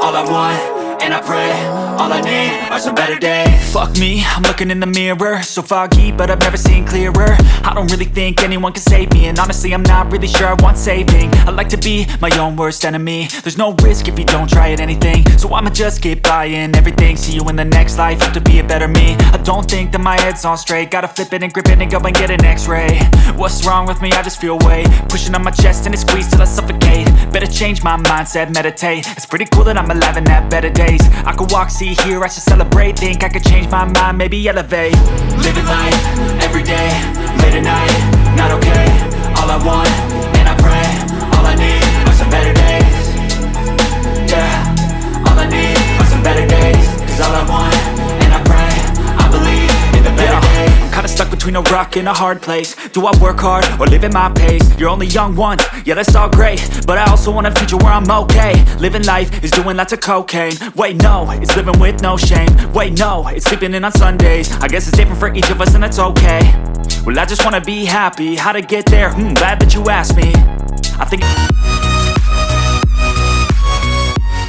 all I want, and I pray, all I need are some better days. Fuck me, I'm looking in the mirror, so foggy, but I've never seen clearer. I don't really think anyone can save me, and honestly I'm not really sure I want saving. I like to be my own worst enemy. There's no risk if you don't try at anything, so I'ma just keep buying everything. See you in the next life, have to be a better me. I don't think that my head's on straight, gotta flip it and grip it and go and get an x-ray. What's wrong with me? I just feel weight pushing on my chest and it squeezes till I suffocate. Better change my mindset, meditate. It's pretty cool that I'm alive and have better days. I could walk, see, hear, I should celebrate. Think I could change my mind, maybe elevate. Living life, everyday, late at night, not okay. All I want, and I pray, all I need are some better days. Yeah, all I need are some better days. Cause all I want, and I pray, I believe in the better days. I'm kinda stuck between a rock and a hard place. Do I work hard or live at my pace? You're only young once, yeah that's all great, but I also want a future where I'm okay. Living life is doing lots of cocaine. Wait no, it's living with no shame. Wait no, it's sleeping in on Sundays. I guess it's different for each of us and that's okay. Well I just wanna be happy, how to get there? Glad that you asked me. I think